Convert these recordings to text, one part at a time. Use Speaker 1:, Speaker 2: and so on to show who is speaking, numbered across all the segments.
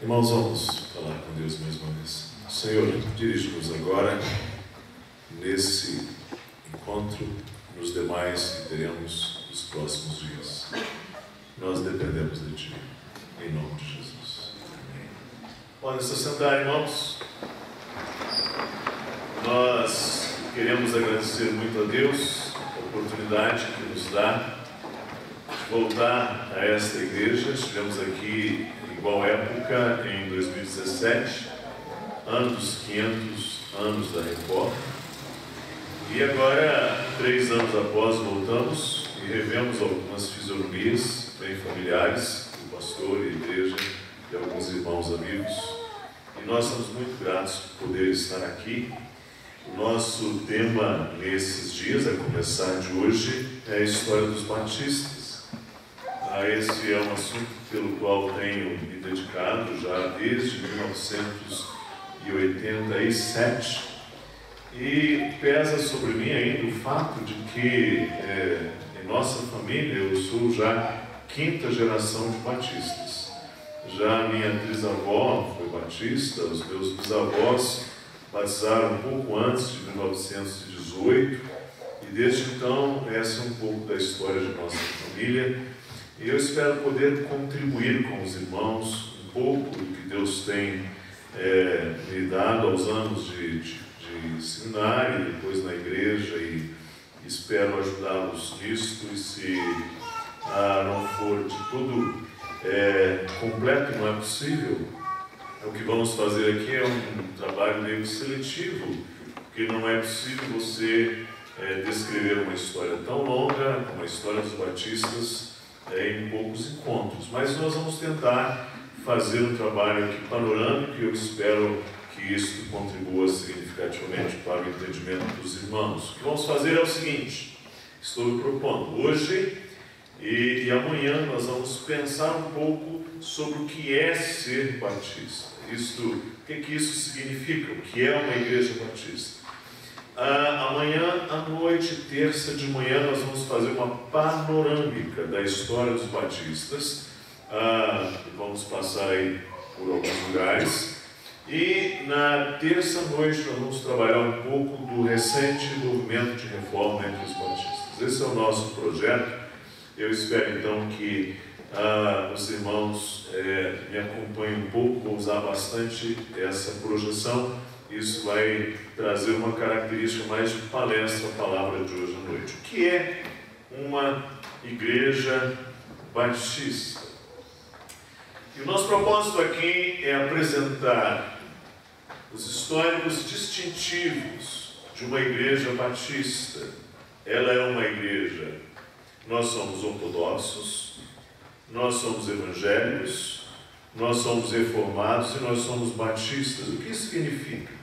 Speaker 1: Irmãos, vamos falar com Deus mais uma vez. Senhor, dirige-nos agora nesse encontro, nos demais que teremos nos próximos dias. Nós dependemos de Ti, em nome de Jesus. Amém. Podem se sentar, irmãos. Nós queremos agradecer muito a Deus a oportunidade que nos dá de voltar a esta igreja. Estivemos aqui igual época em 2017, dos 500 anos da Record, e agora, 3 anos após, voltamos e revemos algumas fisionomias bem familiares do pastor e igreja e alguns irmãos amigos, e nós estamos muito gratos por poder estar aqui. O nosso tema nesses dias, a começar de hoje, é a história dos batistas. Esse é um assunto pelo qual tenho me dedicado já desde 1987 e pesa sobre mim ainda o fato de que em nossa família eu sou já 5ª geração de batistas. Já a minha trisavó foi batista, os meus bisavós batizaram um pouco antes de 1918 e desde então essa é um pouco da história de nossa família. E eu espero poder contribuir com os irmãos um pouco do que Deus tem me dado aos anos de seminário, depois na igreja, e espero ajudá-los nisto. E se não for de tudo completo, não é possível, o que vamos fazer aqui é um trabalho meio seletivo, porque não é possível você descrever uma história tão longa como a história dos batistas em poucos encontros, mas nós vamos tentar fazer um trabalho aqui panorâmico e eu espero que isso contribua significativamente para o entendimento dos irmãos. O que vamos fazer é o seguinte: estou me propondo hoje e amanhã nós vamos pensar um pouco sobre o que é ser batista. O que isso significa? O que é uma igreja batista? Amanhã à noite, terça de manhã, nós vamos fazer uma panorâmica da história dos batistas. Vamos passar aí por alguns lugares. E na terça noite nós vamos trabalhar um pouco do recente movimento de reforma entre os batistas. Esse é o nosso projeto. Eu espero então que os irmãos me acompanhem um pouco. Vou usar bastante essa projeção. Isso vai trazer uma característica mais de palestra à palavra de hoje à noite. O que é uma igreja batista? E o nosso propósito aqui é apresentar os históricos distintivos de uma igreja batista. Ela é uma igreja, nós somos ortodoxos, nós somos evangélicos, nós somos reformados e nós somos batistas. O que isso significa?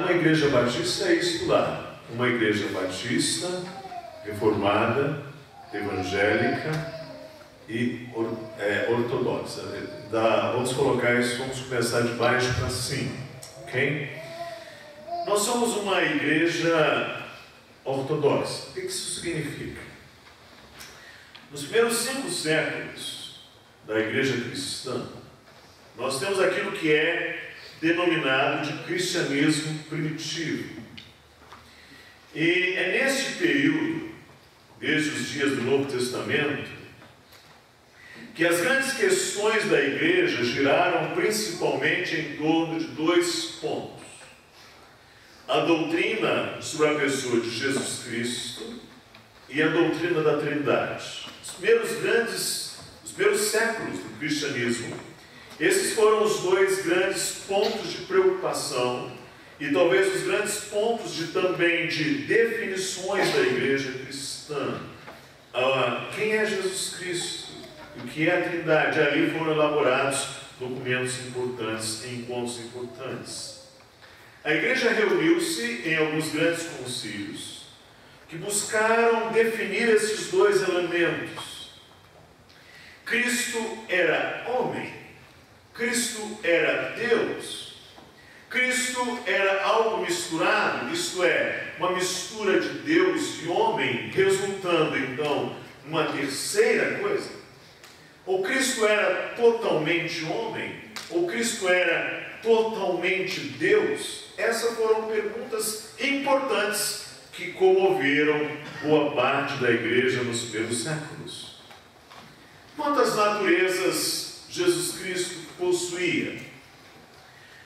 Speaker 1: Uma igreja batista é isto lá, uma igreja batista, reformada, evangélica e ortodoxa. Vamos colocar isso, vamos começar de baixo para cima, ok? Nós somos uma igreja ortodoxa. O que isso significa? Nos primeiros 5 séculos da igreja cristã, nós temos aquilo que é denominado de cristianismo primitivo. E é neste período, desde os dias do Novo Testamento, que as grandes questões da igreja giraram principalmente em torno de 2 pontos: a doutrina sobre a pessoa de Jesus Cristo e a doutrina da Trindade. Os primeiros séculos do cristianismo, esses foram os 2 grandes pontos de preocupação e talvez os grandes pontos também de definições da igreja cristã. Quem é Jesus Cristo? O que é a Trindade? Ali foram elaborados documentos importantes, encontros importantes. A igreja reuniu-se em alguns grandes concílios que buscaram definir esses 2 elementos. Cristo era homem, Cristo era Deus, Cristo era algo misturado, isto é, uma mistura de Deus e homem, resultando então numa terceira coisa. Ou Cristo era totalmente homem? Ou Cristo era totalmente Deus? Essas foram perguntas importantes que comoveram boa parte da igreja nos primeiros séculos. Quantas naturezas Jesus Cristo possuía?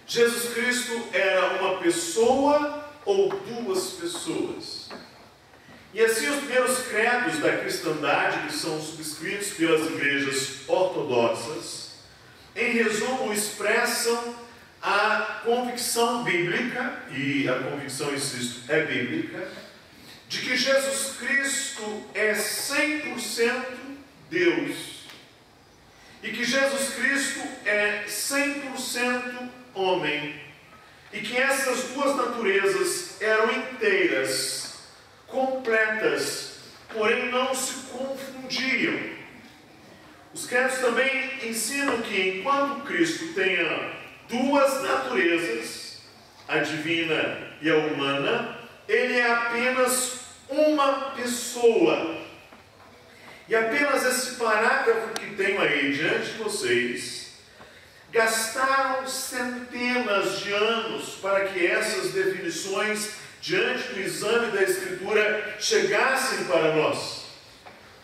Speaker 1: Jesus Cristo era uma pessoa ou duas pessoas? E assim os primeiros credos da cristandade, que são subscritos pelas igrejas ortodoxas, em resumo expressam a convicção bíblica, e a convicção, insisto, é bíblica, de que Jesus Cristo é 100% Deus, e que Jesus Cristo é 100% homem, e que essas duas naturezas eram inteiras, completas, porém não se confundiam. Os credos também ensinam que enquanto Cristo tenha duas naturezas, a divina e a humana, ele é apenas uma pessoa. E apenas esse parágrafo que tenho aí diante de vocês, gastaram centenas de anos para que essas definições, diante do exame da Escritura, chegassem para nós.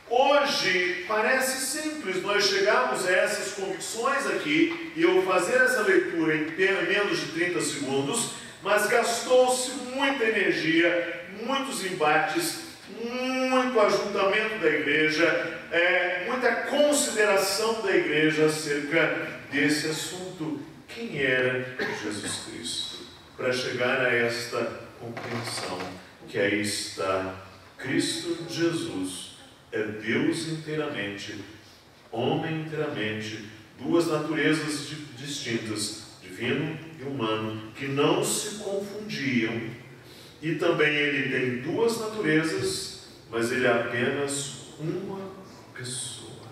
Speaker 1: Hoje parece simples nós chegarmos a essas convicções aqui e eu fazer essa leitura em menos de 30 segundos, mas gastou-se muita energia, muitos embates, muito ajuntamento da igreja, muita consideração da igreja acerca desse assunto. Quem era Jesus Cristo? Para chegar a esta compreensão que aí está: Cristo Jesus é Deus inteiramente, homem inteiramente, duas naturezas distintas, divino e humano, que não se confundiam. E também ele tem duas naturezas, mas ele é apenas uma pessoa.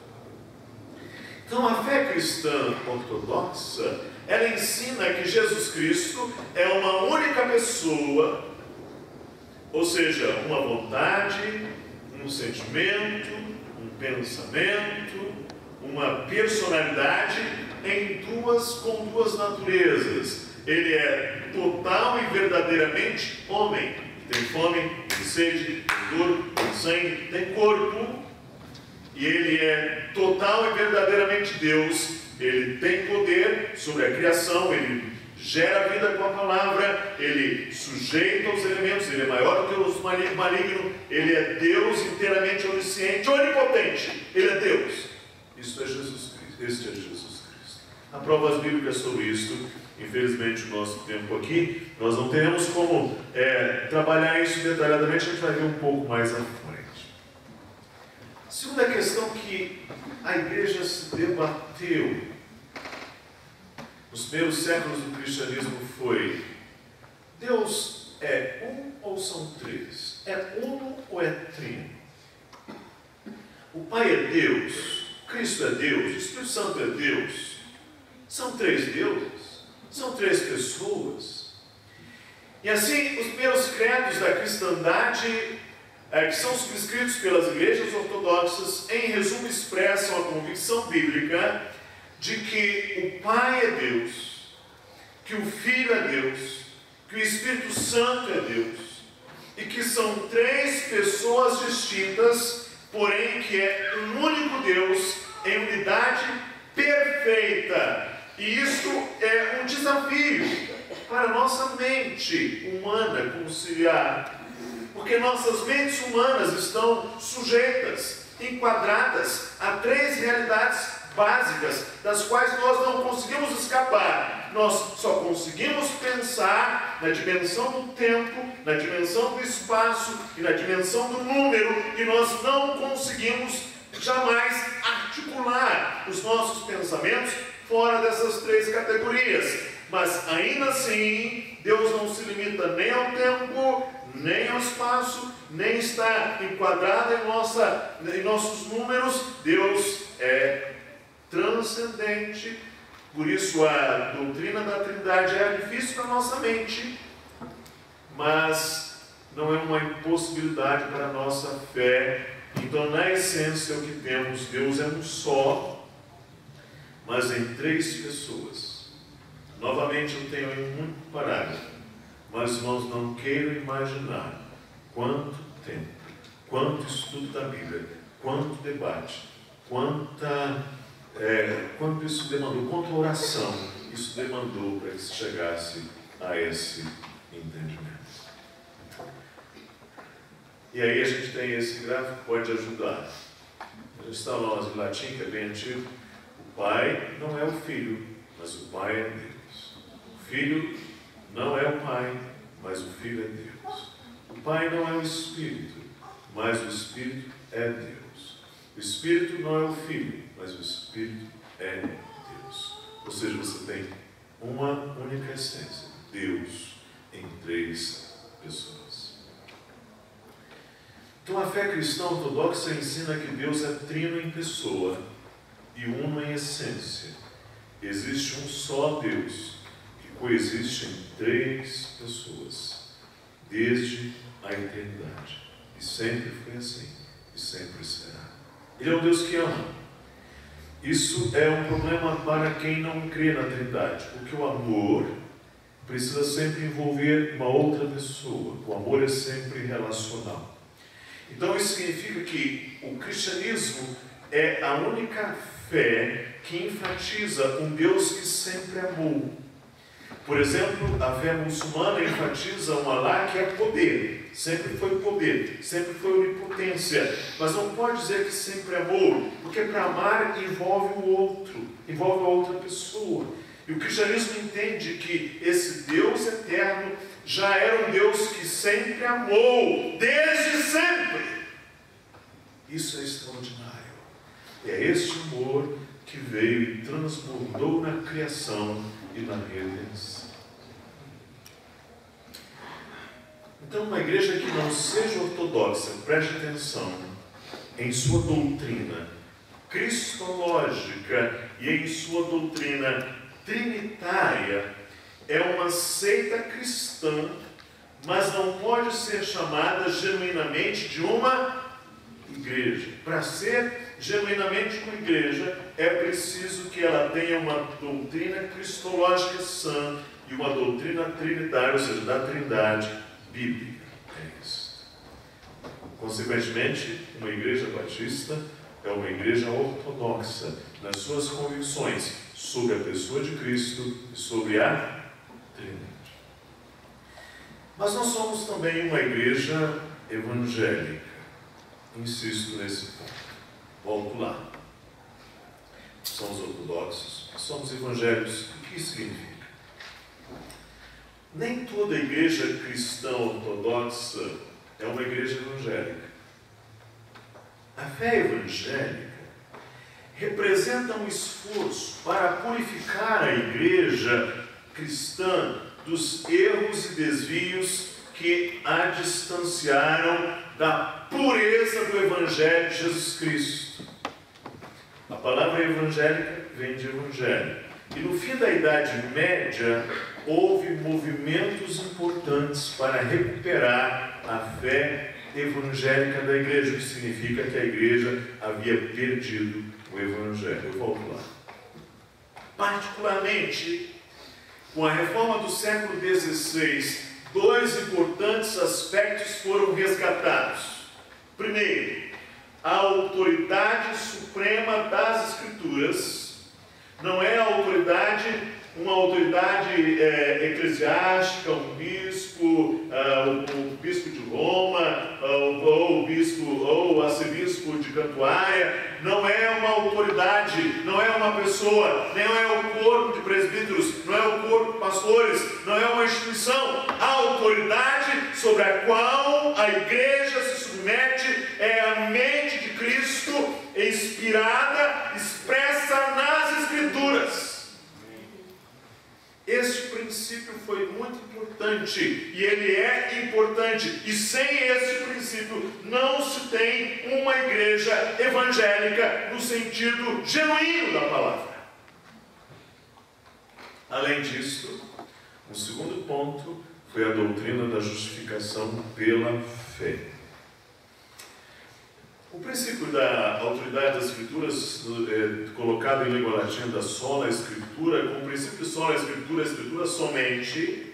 Speaker 1: Então a fé cristã ortodoxa, ela ensina que Jesus Cristo é uma única pessoa, ou seja, uma vontade, um sentimento, um pensamento, uma personalidade com duas naturezas. Ele é total e verdadeiramente homem. Tem fome, tem sede, tem dor, tem sangue, tem corpo. E ele é total e verdadeiramente Deus. Ele tem poder sobre a criação, ele gera vida com a palavra, ele sujeita os elementos, ele é maior do que os malignos, ele é Deus inteiramente onisciente, onipotente, ele é Deus. Isso é Jesus Cristo, este é Jesus Cristo. Há provas bíblicas sobre isso. Infelizmente, o nosso tempo aqui, nós não teremos como trabalhar isso detalhadamente, a gente vai ver um pouco mais à frente. A segunda questão que a igreja se debateu nos primeiros séculos do cristianismo foi: Deus é um ou são três? É uno ou é trino? O Pai é Deus, Cristo é Deus, o Espírito Santo é Deus. São três deuses? São três pessoas? E assim, os primeiros credos da cristandade, que são subscritos pelas igrejas ortodoxas, em resumo expressam a convicção bíblica de que o Pai é Deus, que o Filho é Deus, que o Espírito Santo é Deus, e que são três pessoas distintas, porém que é um único Deus em unidade perfeita. E isso é um desafio para a nossa mente humana conciliar, porque nossas mentes humanas estão sujeitas, enquadradas a três realidades básicas, das quais nós não conseguimos escapar. Nós só conseguimos pensar na dimensão do tempo, na dimensão do espaço e na dimensão do número, e nós não conseguimos jamais articular os nossos pensamentos fora dessas três categorias. Mas ainda assim, Deus não se limita nem ao tempo, nem ao espaço, nem está enquadrado em nossos números. Deus é transcendente. Por isso a doutrina da Trindade é difícil para a nossa mente, mas não é uma impossibilidade para a nossa fé. Então, na essência, o que temos: Deus é um só, mas em 3 pessoas. Novamente eu tenho em um parágrafo, mas irmãos, não queiram imaginar quanto tempo, quanto estudo da Bíblia, quanto debate, quanto isso demandou, quanta oração isso demandou para que se chegasse a esse entendimento. E aí a gente tem esse gráfico que pode ajudar. A gente está lá em latim, que é bem antigo. O Pai não é o Filho, mas o Pai é Deus. O Filho não é o Pai, mas o Filho é Deus. O Pai não é o Espírito, mas o Espírito é Deus. O Espírito não é o Filho, mas o Espírito é Deus. Ou seja, você tem uma única essência, Deus, em 3 pessoas. Então a fé cristã ortodoxa ensina que Deus é trino em pessoa e uno em essência. Existe um só Deus que coexiste em 3 pessoas, desde a eternidade. E sempre foi assim, e sempre será. Ele é um Deus que ama. Isso é um problema para quem não crê na Trindade, porque o amor precisa sempre envolver uma outra pessoa. O amor é sempre relacional. Então isso significa que o cristianismo é a única fé que enfatiza um Deus que sempre amou. Por exemplo, a fé muçulmana enfatiza um Alá que é poder, sempre foi onipotência, mas não pode dizer que sempre amou, porque para amar envolve o outro, envolve a outra pessoa. E o cristianismo entende que esse Deus eterno já era um Deus que sempre amou, desde sempre. Isso é extraordinário. E é este amor que veio e transbordou na criação e na redenção. Então, uma igreja que não seja ortodoxa, preste atenção, em sua doutrina cristológica e em sua doutrina trinitária, é uma seita cristã, mas não pode ser chamada genuinamente de uma igreja. Para ser genuinamente uma igreja, é preciso que ela tenha uma doutrina cristológica sã e uma doutrina trinitária, ou seja, da Trindade bíblica. É isso. Consequentemente, uma igreja batista é uma igreja ortodoxa nas suas convicções sobre a pessoa de Cristo e sobre a Trindade. Mas nós somos também uma igreja evangélica. Insisto nesse ponto. Volto lá. Somos ortodoxos, somos evangélicos. O que isso significa? Nem toda igreja cristã ortodoxa é uma igreja evangélica. A fé evangélica representa um esforço para purificar a igreja cristã dos erros e desvios que a distanciaram da pureza do Evangelho de Jesus Cristo. A palavra evangélica vem de evangelho. E no fim da Idade Média, houve movimentos importantes para recuperar a fé evangélica da igreja, o que significa que a igreja havia perdido o Evangelho. Eu volto lá. Particularmente, com a reforma do século XVI, 2 importantes aspectos foram resgatados. Primeiro, a autoridade suprema das Escrituras não é uma autoridade eclesiástica, um bispo, o bispo de Roma, ou o arcebispo de Cantuária. Não é uma autoridade, não é uma pessoa, não é o corpo de presbíteros, não é o corpo de pastores, não é uma instituição. A autoridade sobre a qual a igreja se submete é a mente de Cristo, inspirada, expressa nas Escrituras. Este princípio foi muito importante, e ele é importante, e sem esse princípio não se tem uma igreja evangélica no sentido genuíno da palavra. Além disso, um segundo ponto foi a doutrina da justificação pela fé. O princípio da autoridade das Escrituras, colocado em língua latina da sola Escritura, com o princípio de sola Escritura, a Escritura somente,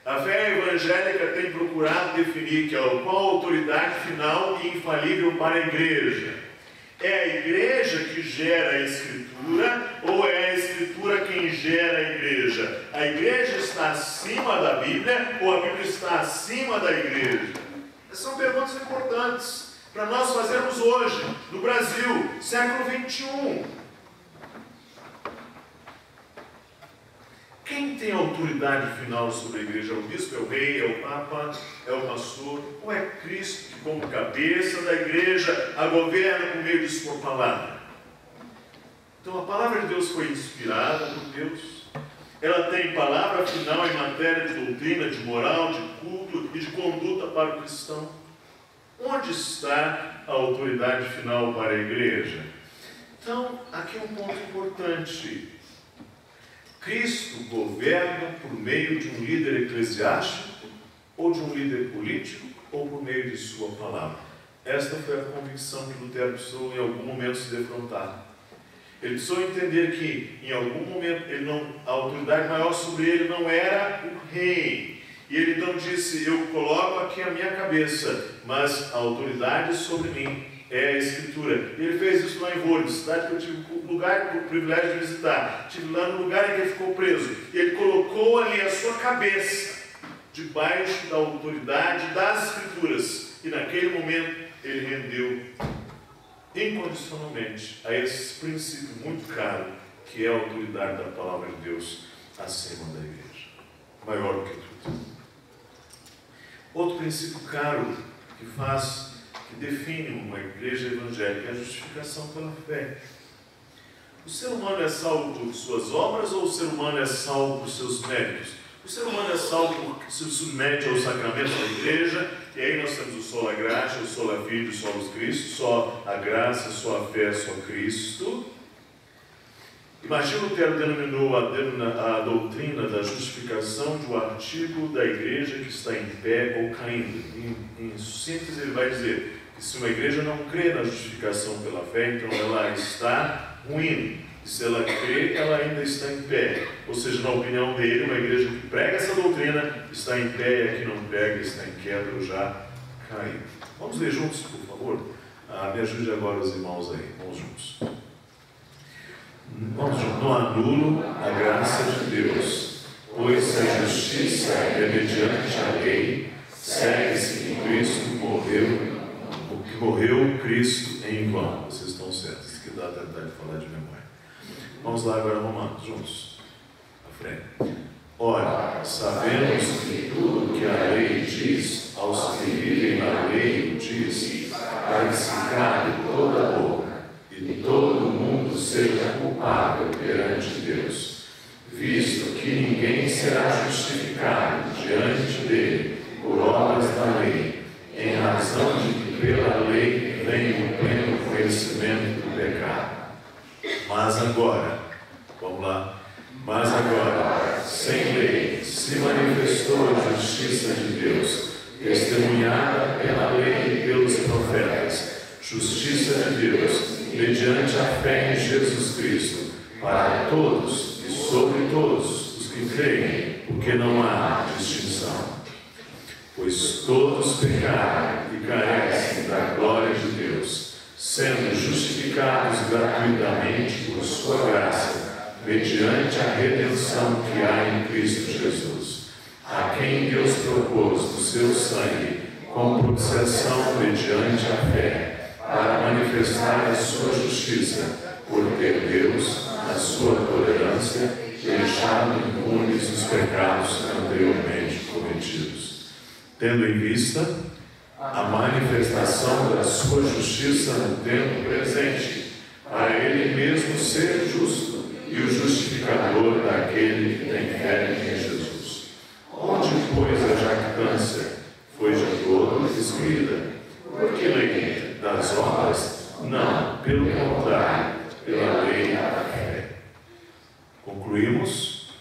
Speaker 1: a fé evangélica tem procurado definir qual a autoridade final e infalível para a igreja. É a igreja que gera a Escritura ou é a Escritura quem gera a igreja? A igreja está acima da Bíblia ou a Bíblia está acima da igreja? Essas são perguntas importantes para nós fazermos hoje, no Brasil, século XXI. Quem tem autoridade final sobre a igreja? É o bispo, é o rei, é o papa, é o pastor? Ou é Cristo que, como cabeça da igreja, a governa por meio de sua palavra? Então a palavra de Deus foi inspirada por Deus. Ela tem palavra final em matéria de doutrina, de moral, de culto e de conduta para o cristão. Onde está a autoridade final para a igreja? Então, aqui é um ponto importante. Cristo governa por meio de um líder eclesiástico, ou de um líder político, ou por meio de sua palavra. Esta foi a convicção que Lutero precisou em algum momento se defrontar. Ele precisou entender que em algum momento a autoridade maior sobre ele não era o rei. E ele então disse: eu coloco aqui a minha cabeça, mas a autoridade sobre mim é a Escritura. E ele fez isso lá em Vôlei, cidade que eu tive o privilégio de visitar. Estive lá no lugar em que ele ficou preso. E ele colocou ali a sua cabeça debaixo da autoridade das Escrituras. E naquele momento ele rendeu incondicionalmente a esse princípio muito caro, que é a autoridade da palavra de Deus acima da igreja. Maior do que tudo. Outro princípio caro que define uma igreja evangélica é a justificação pela fé. O ser humano é salvo por suas obras ou o ser humano é salvo por seus méritos? O ser humano é salvo por se submete aos sacramentos da igreja, e aí nós temos o sola gratia, o sola fide, o solus Christus, só a graça, só a fé, só Cristo. Imagina Lutero denominou a doutrina da justificação de um artigo da igreja que está em pé ou caindo. Em síntese, ele vai dizer que se uma igreja não crê na justificação pela fé, então ela está ruindo. E se ela crê, ela ainda está em pé. Ou seja, na opinião dele, uma igreja que prega essa doutrina está em pé, e a que não prega está em queda ou já caiu. Vamos ler juntos, por favor? Me ajude agora os irmãos aí. Vamos juntos. Não anulo a graça de Deus, pois se a justiça é mediante a lei, segue-se que Cristo morreu Cristo em vão. Vocês estão certos, isso que dá a tentar de falar de memória. Vamos lá agora, Romanos, juntos, à frente. Ora, sabemos que tudo que a lei diz, aos que vivem na lei o diz, para que se cale toda a boca, e todo mundo seja culpável perante Deus, visto que ninguém será justificado diante dele por obras da lei, em razão de que pela lei vem o pleno conhecimento do pecado. Mas agora, vamos lá, sem lei, se manifestou a justiça de Deus, testemunhada pela lei e pelos profetas, justiça de Deus, mediante a fé em Jesus Cristo, para todos e sobre todos os que creem, porque não há distinção. Pois todos pecaram e carecem da glória de Deus, sendo justificados gratuitamente por sua graça, mediante a redenção que há em Cristo Jesus, a quem Deus propôs o seu sangue, com propiciação mediante a fé, para manifestar a sua justiça, por ter Deus, na sua tolerância, deixado impunes os pecados anteriormente cometidos, tendo em vista a manifestação da sua justiça no tempo presente, para ele mesmo ser justo e o justificador daquele que tem fé em Jesus. Onde, pois, a jactância foi de todo excluída? Por que lei? Das obras? Não, pelo contrário, pela lei da fé. Concluímos,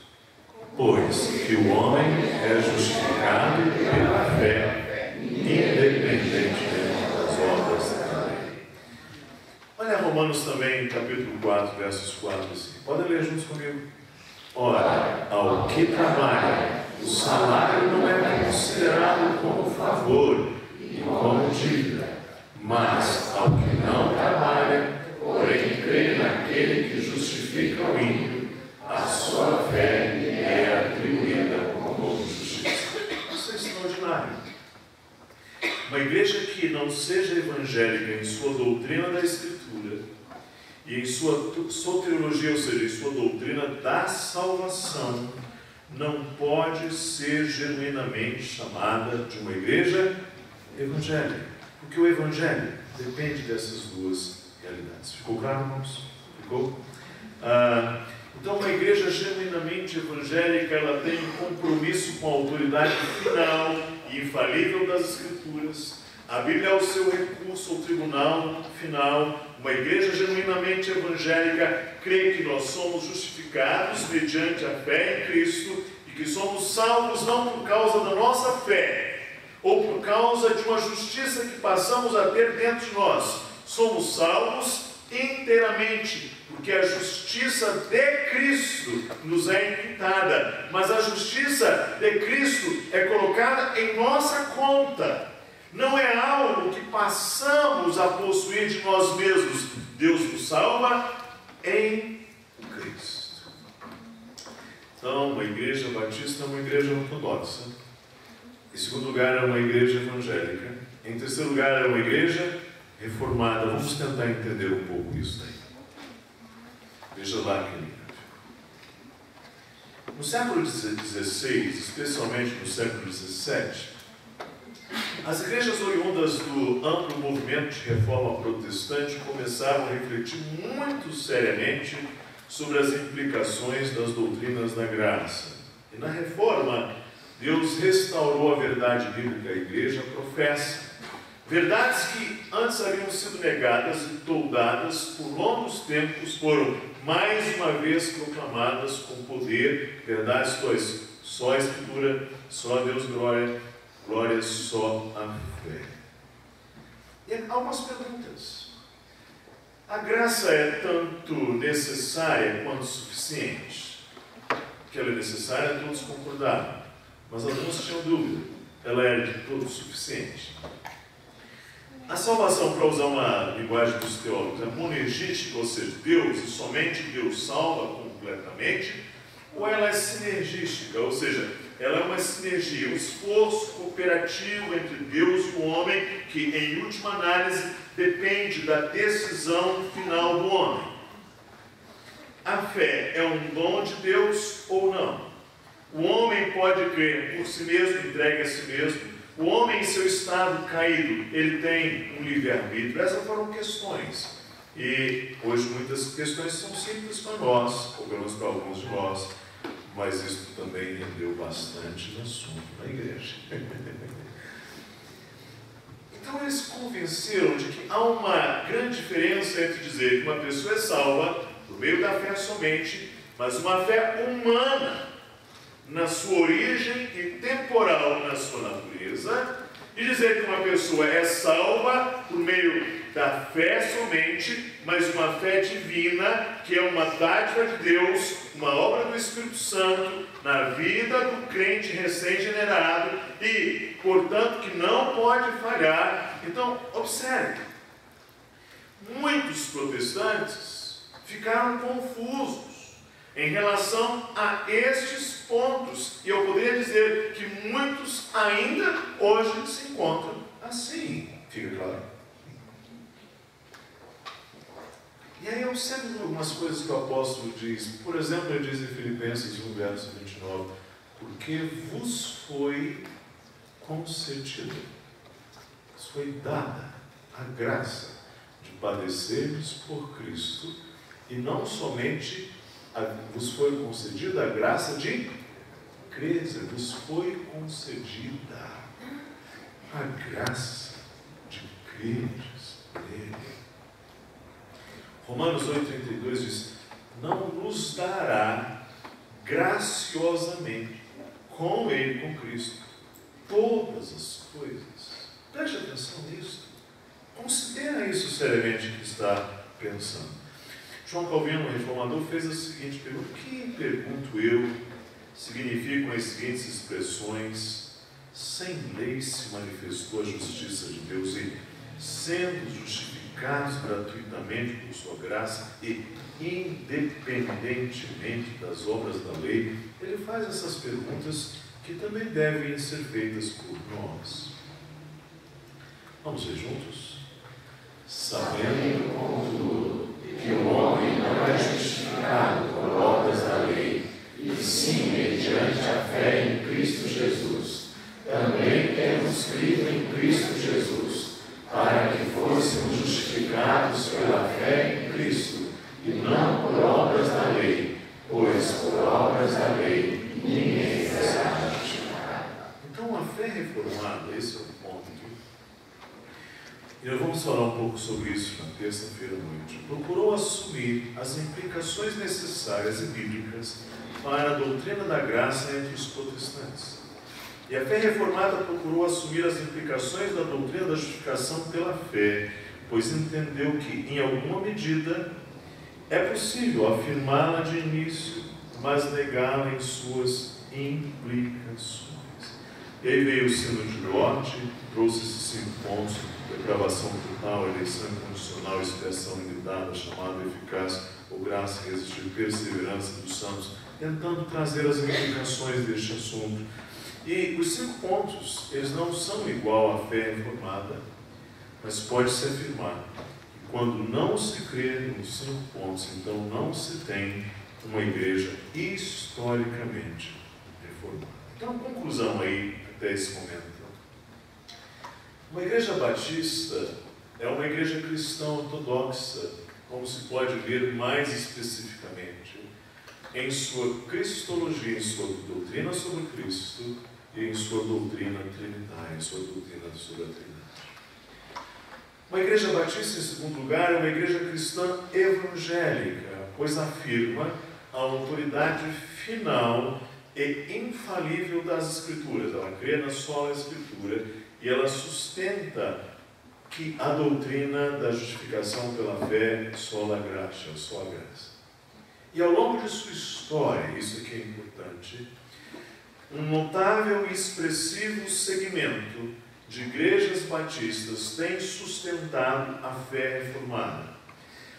Speaker 1: pois, que o homem é justificado pela fé, independentemente das obras da lei. ler juntos comigo. Ora, ao que trabalha, o salário não é considerado como favor e como dívida, mas ao que não trabalha, porém crê naquele que justifica o ímpio, a sua fé lhe é atribuída como justiça. Isso é extraordinário. Uma igreja que não seja evangélica em sua doutrina da Escritura e em sua soteriologia, ou seja, em sua doutrina da salvação, não pode ser genuinamente chamada de uma igreja evangélica, porque o evangelho depende dessas duas realidades. Ficou claro, irmãos? Ficou? Então, uma igreja genuinamente evangélica, ela tem um compromisso com a autoridade final e infalível das Escrituras. A Bíblia é o seu recurso ao tribunal final. Uma igreja genuinamente evangélica crê que nós somos justificados mediante a fé em Cristo e que somos salvos não por causa da nossa fé ou por causa de uma justiça que passamos a ter dentro de nós. Somos salvos inteiramente, porque a justiça de Cristo nos é imputada, mas a justiça de Cristo é colocada em nossa conta. Não é algo que passamos a possuir de nós mesmos. Deus nos salva em Cristo. Então, uma igreja batista é uma igreja ortodoxa. Em segundo lugar, é uma igreja evangélica. Em terceiro lugar, é uma igreja reformada. Vamos tentar entender um pouco isso daí. Veja lá, querido. No século XVI, especialmente no século XVII, as igrejas oriundas do amplo movimento de reforma protestante começaram a refletir muito seriamente sobre as implicações das doutrinas da graça. E na reforma, Deus restaurou a verdade bíblica à igreja professa. Verdades que antes haviam sido negadas e toldadas por longos tempos foram mais uma vez proclamadas com poder. Verdades só a Escritura, só a Deus glória, glória só a fé. E há algumas perguntas. A graça é tanto necessária quanto suficiente? Que ela é necessária, todos concordaram, mas alguns tinham dúvida. Ela é de todo suficiente? A salvação, para usar uma linguagem dos teólogos, é monergística, ou seja, Deus e somente Deus salva completamente, ou ela é sinergística, ou seja, ela é uma sinergia, um esforço cooperativo entre Deus e o homem, que em última análise depende da decisão final do homem. A fé é um dom de Deus ou não? O homem pode crer por si mesmo, entregue a si mesmo. O homem, em seu estado caído, ele tem um livre-arbítrio. Essas foram questões. E hoje muitas questões são simples para nós, ou pelo menos para alguns de nós, mas isso também rendeu bastante assunto na igreja. Então eles se convenceram de que há uma grande diferença entre dizer que uma pessoa é salva por meio da fé somente, mas uma fé humana na sua origem e temporal na sua natureza, e dizer que uma pessoa é salva por meio da fé somente, mas uma fé divina, que é uma dádiva de Deus, uma obra do Espírito Santo na vida do crente recém-generado e, portanto, que não pode falhar. Então, observe, muitos protestantes ficaram confusos em relação a estes pontos, e eu poderia dizer que muitos ainda hoje se encontram assim. Fica claro? E aí observe algumas coisas que o apóstolo diz. Por exemplo, ele diz em Filipenses 1, verso 29, porque vos foi concedido, vos foi dada a graça de padecermos por Cristo, e não somente vos foi concedida a graça de crer, vos foi concedida a graça de creres nele. Romanos 8,32 diz, não nos dará graciosamente com ele, com Cristo, todas as coisas. Preste atenção nisso. Considera isso seriamente que está pensando. João Calvino, reformador, fez a seguinte pergunta: o que, pergunto eu, significam as seguintes expressões: sem lei se manifestou a justiça de Deus e, sendo justificados gratuitamente por sua graça e independentemente das obras da lei? Ele faz essas perguntas que também devem ser feitas por nós. Vamos ver juntos? Sabendo, contudo, que o homem não é justificado por obras da lei, e sim mediante a fé em Cristo Jesus, também temos crido em Cristo Jesus, para que fôssemos justificados pela fé em Cristo, e não por obras da lei, pois por obras da lei ninguém será justificado. Então, a fé reformada, esse é o ponto. E nós vamos falar um pouco sobre isso na terça-feira à noite. Procurou assumir as implicações necessárias e bíblicas para a doutrina da graça entre os protestantes. E a fé reformada procurou assumir as implicações da doutrina da justificação pela fé, pois entendeu que, em alguma medida, é possível afirmá-la de início, mas negá-la em suas implicações. E aí veio o sino de Lott, trouxe esses 5 pontos: depravação total, eleição incondicional, expiação limitada, chamada eficaz, ou graça, resistir, perseverança dos santos, tentando trazer as implicações deste assunto. E os 5 pontos, eles não são igual à fé reformada, mas pode-se afirmar que quando não se crê nos 5 pontos, então não se tem uma igreja historicamente reformada. Então, conclusão aí até esse momento. Uma igreja batista é uma igreja cristã ortodoxa, como se pode ver mais especificamente, em sua cristologia, em sua doutrina sobre Cristo e em sua doutrina trinitária, em sua doutrina sobre a Trindade. Uma igreja batista, em segundo lugar, é uma igreja cristã evangélica, pois afirma a autoridade final e infalível das Escrituras. Ela crê na sola Escritura e ela sustenta que a doutrina da justificação pela fé sola gratia, só a graça. E ao longo de sua história, isso aqui é importante, um notável e expressivo segmento de igrejas batistas tem sustentado a fé reformada.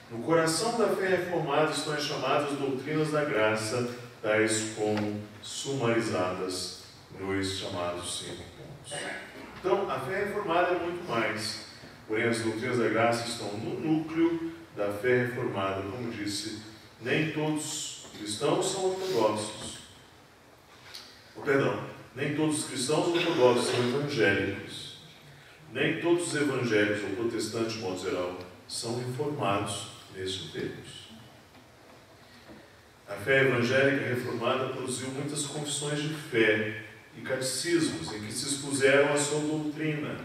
Speaker 1: No coração da fé reformada estão as chamadas doutrinas da graça, tais como sumarizadas nos chamados 5 pontos. Então, a fé reformada é muito mais, porém as doutrinas da graça estão no núcleo da fé reformada. Como disse, nem todos os cristãos são ortodoxos. Nem todos os cristãos ortodoxos são evangélicos. Nem todos os evangélicos ou protestantes, de modo geral, são reformados nesses termos. A fé evangélica reformada produziu muitas confissões de fé e catecismos em que se expuseram a sua doutrina.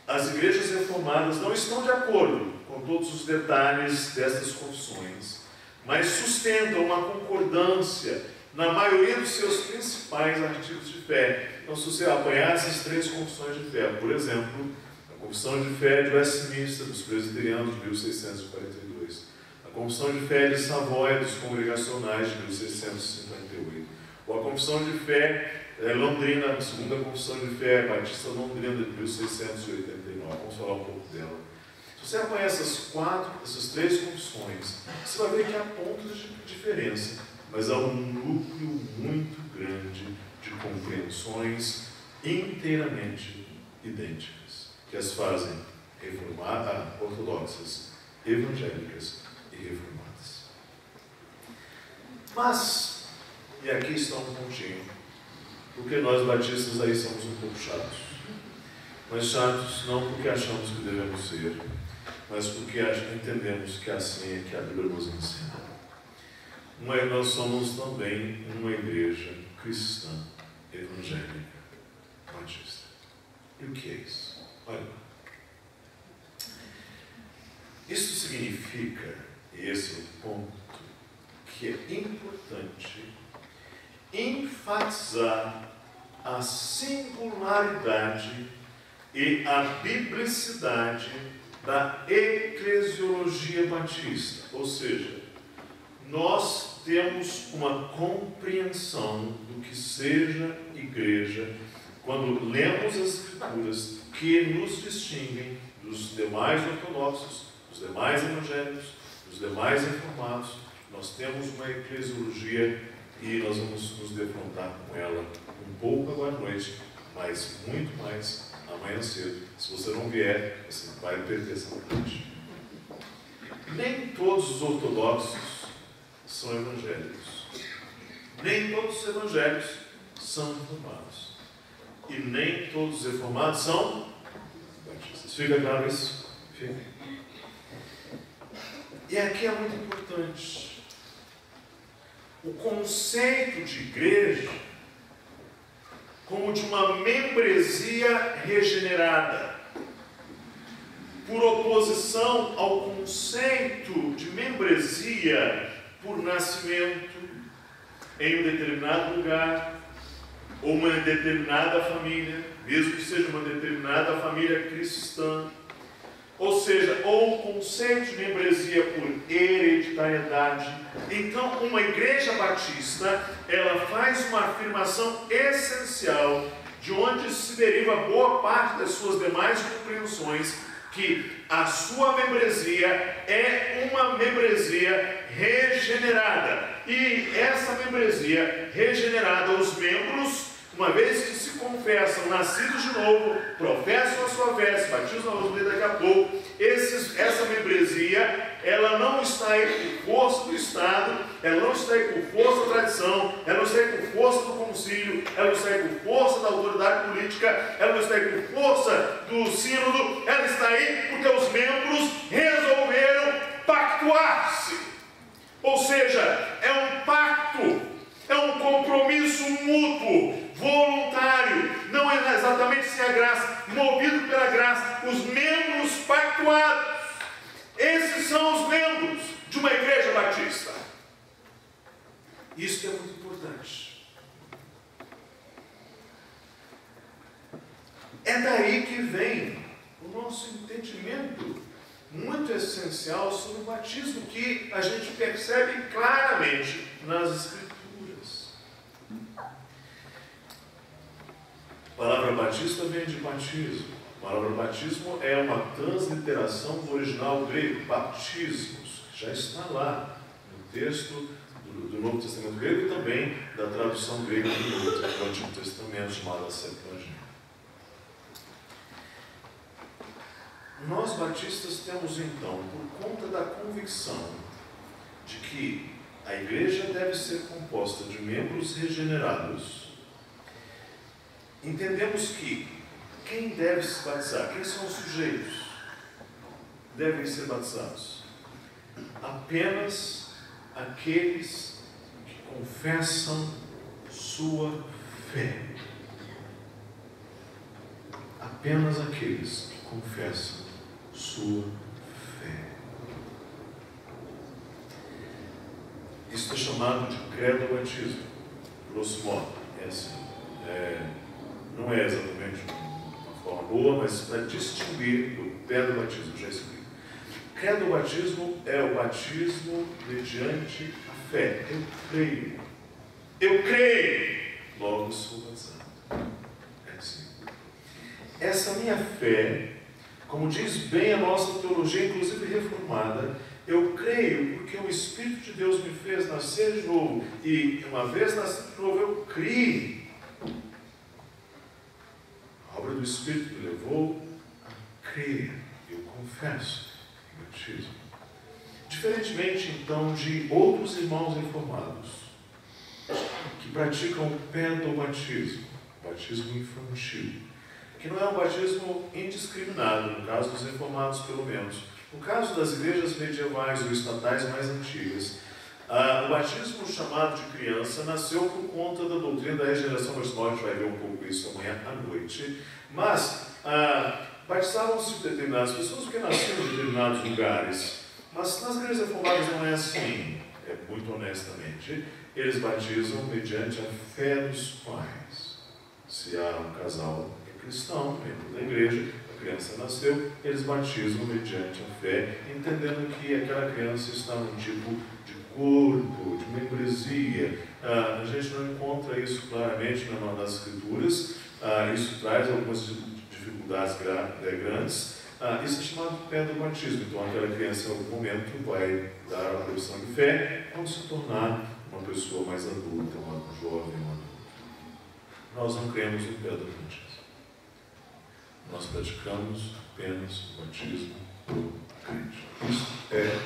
Speaker 1: As igrejas reformadas não estão de acordo com todos os detalhes dessas confissões, mas sustentam uma concordância na maioria dos seus principais artigos de fé. Então, se você apanhar essas 3 confissões de fé, por exemplo, a Confissão de Fé de Westminster, dos presbiterianos, de 1642, a Confissão de Fé de Savoia, dos congregacionais, de 1658, ou a Confissão de Fé Londrina, a segunda Confissão de Fé Batista Londrina, de 1689. Vamos falar um pouco dela. Se você apanhar essas 3 confissões, você vai ver que há pontos de diferença, mas há um núcleo muito grande de compreensões inteiramente idênticas, que as fazem ortodoxas, evangélicas e reformadas. Mas, e aqui está um pontinho, porque nós batistas aí somos um pouco chatos. Mas chatos não porque achamos que devemos ser, mas porque entendemos que assim é que a Bíblia nos ensina. Nós somos também uma igreja cristã evangélica batista. E o que é isso? Olha lá. Isso significa, e esse é o ponto, que é importante enfatizar a singularidade e a biblicidade da eclesiologia batista, ou seja, nós temos uma compreensão do que seja igreja quando lemos as Escrituras que nos distinguem dos demais ortodoxos, dos demais evangélicos, dos demais reformados. Nós temos uma eclesiologia e nós vamos nos defrontar com ela um pouco agora à noite, mas muito mais amanhã cedo. Se você não vier, você vai perder essa noite. Nem todos os ortodoxos são evangélicos. Nem todos os evangélicos são reformados. E nem todos os reformados são batistas. Fica claro isso? Fica. E aqui é muito importante. O conceito de igreja como de uma membresia regenerada, por oposição ao conceito de membresia por nascimento em um determinado lugar, ou uma determinada família, mesmo que seja uma determinada família cristã, ou seja, ou o conceito de membresia por hereditariedade. Então, uma igreja batista, ela faz uma afirmação essencial, de onde se deriva boa parte das suas demais compreensões, que a sua membresia é uma membresia regenerada. E essa membresia regenerada, os membros, uma vez que se confessam, nascidos de novo, professam a sua fé, se batizam, nós vamos ler daqui a pouco, essa membresia, ela não está aí por força do Estado, ela não está aí por força da tradição, ela não está aí por força do concílio, ela não está aí por força da autoridade política, ela não está aí por força do sínodo, ela está aí porque os membros resolveram pactuar-se. Ou seja, é um pacto, é um compromisso mútuo, voluntário, não é exatamente sem a graça, movido pela graça, os membros pactuados. Esses são os membros de uma igreja batista. Isso é muito importante. É daí que vem o nosso entendimento muito essencial sobre o batismo, que a gente percebe claramente nas Escrituras. A palavra batista vem de batismo. A palavra batismo é uma transliteração do original grego, batismos, que já está lá no texto do Novo Testamento grego e também da tradução grega do Antigo Testamento, chamada Septuaginta. Nós batistas temos então, por conta da convicção de que a igreja deve ser composta de membros regenerados, entendemos que quem deve se batizar, quem são os sujeitos que devem ser batizados? Apenas aqueles que confessam sua fé. Apenas aqueles que confessam sua fé. Isso é chamado de credo batismo, grosso modo. É assim. Não é exatamente uma forma boa, mas para distinguir do credo batismo, já expliquei. Credo batismo é o batismo mediante a fé. Eu creio. Eu creio. Logo sou batizado. É assim. Essa minha fé, como diz bem a nossa teologia, inclusive reformada, eu creio porque o Espírito de Deus me fez nascer de novo. E uma vez nascido de novo, eu criei. A obra do Espírito me levou a crer. Eu confesso em batismo. Diferentemente, então, de outros irmãos reformados que praticam o pedobatismo, batismo infantil, que não é um batismo indiscriminado, no caso dos reformados pelo menos. No caso das igrejas medievais ou estatais mais antigas, o batismo chamado de criança nasceu por conta da doutrina da regeneração batismal. A gente vai ver um pouco isso amanhã à noite. Mas batizavam-se determinadas pessoas porque nasciam em determinados lugares. Mas nas igrejas reformadas não é assim. Muito honestamente, eles batizam mediante a fé dos pais. Se há um casal cristão, membro da igreja, a criança nasceu, eles batizam mediante a fé, entendendo que aquela criança está num tipo de corpo, de membresia. A gente não encontra isso claramente nas Escrituras, isso traz algumas dificuldades grandes. Isso é chamado pé do batismo. Então, aquela criança, em algum momento, vai dar a profissão de fé quando se tornar uma pessoa mais adulta, uma jovem, uma adulta. Nós não cremos no pé do batismo. Nós praticamos apenas o batismo do crente. Isso é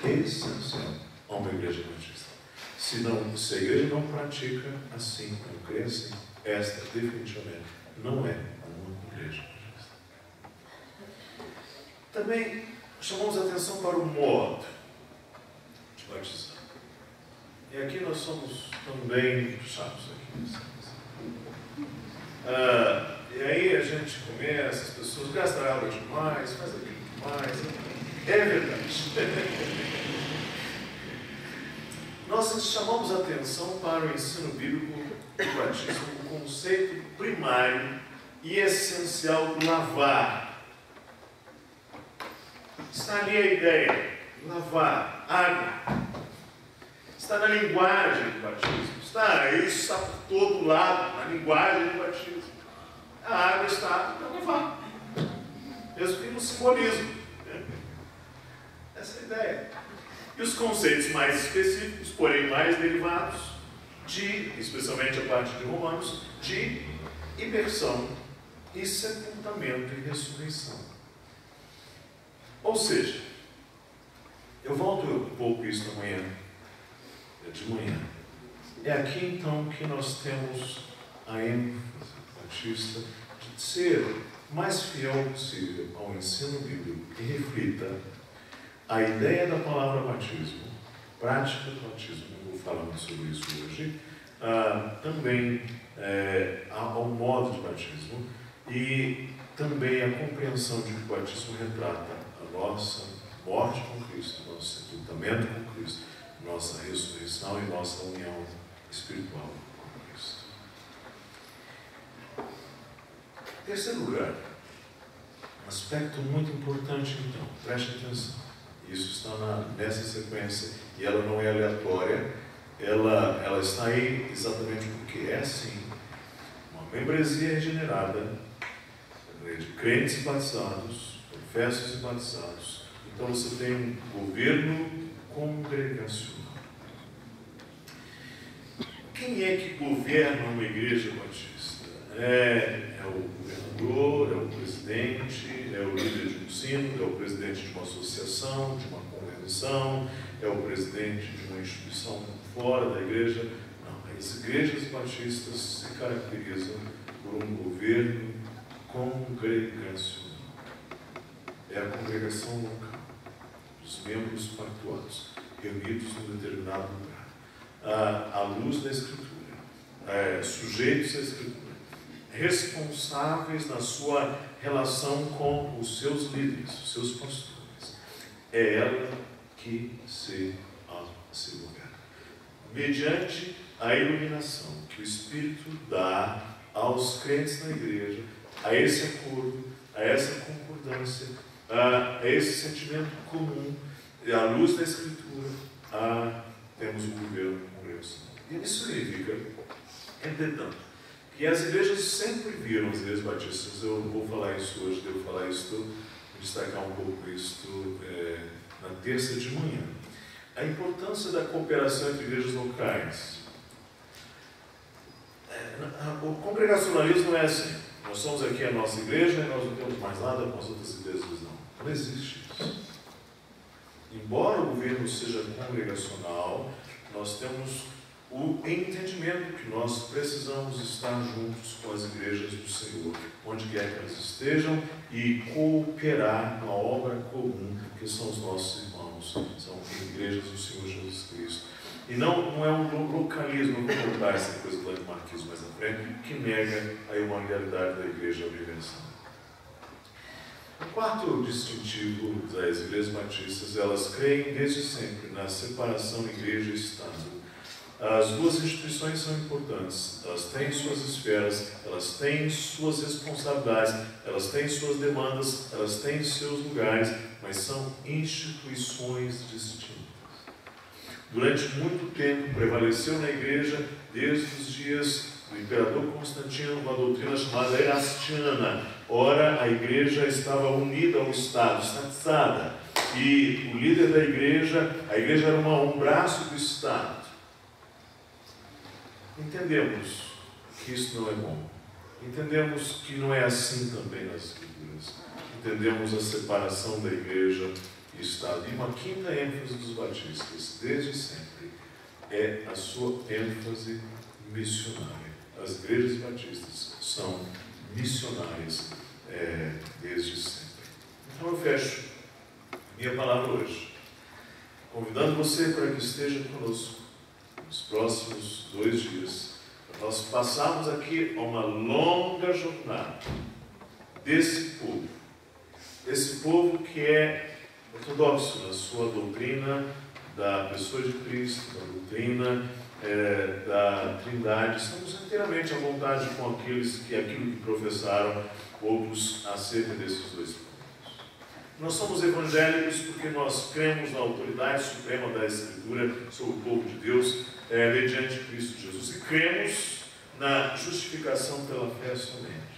Speaker 1: essencial a uma igreja batista. Se a igreja não pratica assim, não crê assim, esta definitivamente não é uma igreja batista. Também chamamos a atenção para o modo de batizar. E aqui nós somos também chatos aqui. E aí a gente começa, as pessoas gastam água demais, faz aquilo demais. É verdade. Nós chamamos a atenção para o ensino bíblico do batismo, o conceito primário e essencial do lavar. Está ali a ideia, lavar, água. Está na linguagem do batismo. Isso está por todo lado, na linguagem do batismo. A água está para lavar. Mesmo que no simbolismo. Essa é a ideia. E os conceitos mais específicos, porém mais derivados, especialmente a parte de Romanos, de imersão e sepultamento e ressurreição. Ou seja, eu volto um pouco isso de manhã. É aqui então que nós temos a ênfase batista de ser mais fiel possível ao ensino bíblico que reflita a ideia da palavra batismo, prática do batismo, não vou falar muito sobre isso hoje, também ao modo de batismo e também a compreensão de que o batismo retrata a nossa morte com Cristo, nosso sepultamento com Cristo, nossa ressurreição e nossa união espiritual com Cristo. Terceiro lugar, um aspecto muito importante então, preste atenção. Isso está nessa sequência e ela não é aleatória, ela está aí exatamente porque é assim, uma membresia regenerada de crentes batizados, professos e batizados. Então você tem um governo congregacional. Quem é que governa uma igreja batista? É o governador, é o presidente, é o líder de um sínodo, é o presidente de uma associação, de uma convenção, é o presidente de uma instituição fora da igreja. Não, as igrejas batistas se caracterizam por um governo congregacional. É a congregação local, os membros pactuados, reunidos num determinado lugar, à luz da Escritura, sujeitos à Escritura, responsáveis na sua relação com os seus líderes, os seus pastores. É ela que se governa. Mediante a iluminação que o Espírito dá aos crentes na igreja, a esse acordo, a essa concordância, a esse sentimento comum, à luz da Escritura, temos o governo congregacional. E isso significa, entretanto, que as igrejas sempre viram, as igrejas batistas, eu vou falar isso hoje, devo falar isso, destacar um pouco isso na terça de manhã. A importância da cooperação entre igrejas locais. O congregacionalismo é assim, nós somos aqui a nossa igreja e nós não temos mais nada com as outras igrejas, não. Não existe isso. Embora o governo seja congregacional, nós temos o entendimento que nós precisamos estar juntos com as igrejas do Senhor, onde quer que elas estejam, e cooperar na obra comum, que são os nossos irmãos, são igrejas do Senhor Jesus Cristo. E não é um localismo, eu vou contar essa coisa do marquismo mais à frente, que nega a realidade da igreja universal. O quarto distintivo das igrejas batistas, elas creem desde sempre na separação igreja e Estado. As duas instituições são importantes, elas têm suas esferas, elas têm suas responsabilidades, elas têm suas demandas, elas têm seus lugares, mas são instituições distintas. Durante muito tempo prevaleceu na igreja, desde os dias do imperador Constantino, uma doutrina chamada erastiana. Ora, a igreja estava unida ao Estado, estatizada, e o líder da igreja, a igreja era um braço do Estado. Entendemos que isso não é bom. Entendemos que não é assim também nas Escrituras. Entendemos a separação da igreja e Estado. E uma quinta ênfase dos batistas, desde sempre, é a sua ênfase missionária. As igrejas batistas são missionárias desde sempre. Então eu fecho minha palavra hoje, convidando você para que esteja conosco nos próximos 2 dias, para nós passarmos aqui a uma longa jornada desse povo que é ortodoxo na sua doutrina da pessoa de Cristo, da doutrina da Trindade. Estamos inteiramente à vontade com aquilo que professaram outros acerca desses 2 pontos. Nós somos evangélicos porque nós cremos na autoridade suprema da Escritura sobre o povo de Deus, mediante Cristo Jesus, e cremos na justificação pela fé somente.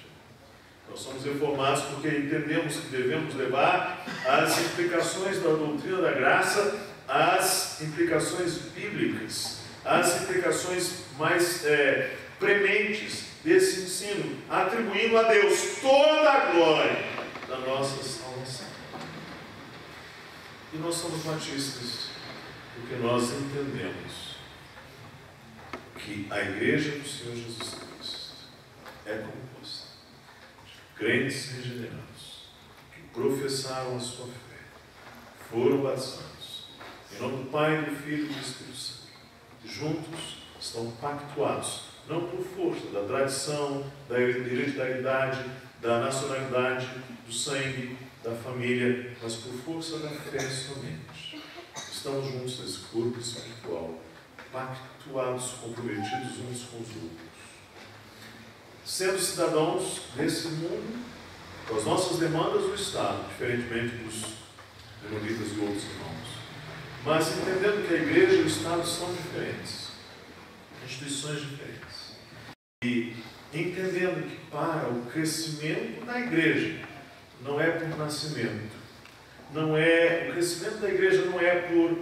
Speaker 1: Nós somos reformados porque entendemos que devemos levar as implicações da doutrina da graça, as implicações bíblicas, as implicações mais prementes desse ensino, atribuindo a Deus toda a glória da nossa salvação. E nós somos batistas porque nós entendemos que a igreja do Senhor Jesus Cristo é composta de crentes regenerados que professaram a sua fé, foram batizados em nome do Pai, do Filho e do Espírito Santo. Juntos estão pactuados, não por força da tradição, da hereditariedade, da nacionalidade, do sangue, da família, mas por força da fé somente. Estamos juntos nesse corpo espiritual, pactuados, comprometidos uns com os outros, sendo cidadãos desse mundo, com as nossas demandas do Estado, diferentemente dos demonitas e outros irmãos, mas entendendo que a igreja e o Estado são diferentes, instituições diferentes, e entendendo que para o crescimento da igreja não é por nascimento, o crescimento da igreja não é por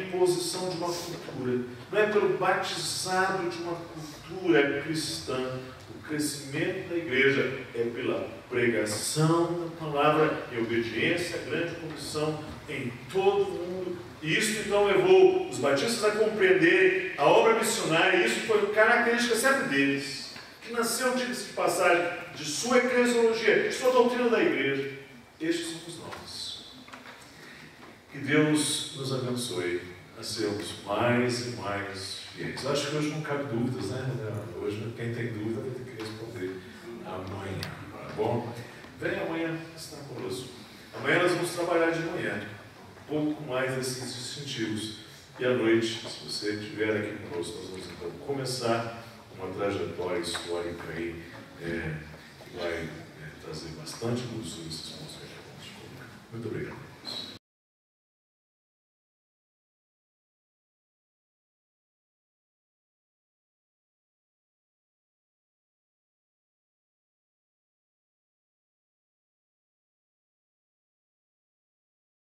Speaker 1: imposição de uma cultura, não é pelo batizado de uma cultura cristã. O crescimento da igreja é pela pregação da palavra em obediência à grande comissão em todo o mundo. E isso então levou os batistas a compreender a obra missionária, e isso foi característica sempre deles, que nasceu, diga-se de passagem, de sua eclesiologia, de sua doutrina da igreja. Estes somos nós. Que Deus nos abençoe a sermos mais e mais fiéis. Acho que hoje não cabe dúvidas, né? Hoje quem tem dúvida vai ter que responder amanhã, tá bom? Vem amanhã estar conosco. Amanhã nós vamos trabalhar de manhã, um pouco mais desses distintivos. E à noite, se você estiver aqui conosco, nós vamos então começar uma trajetória histórica aí, que vai trazer bastante luz sobre esses pontos que a gente vai colocar. Muito obrigado.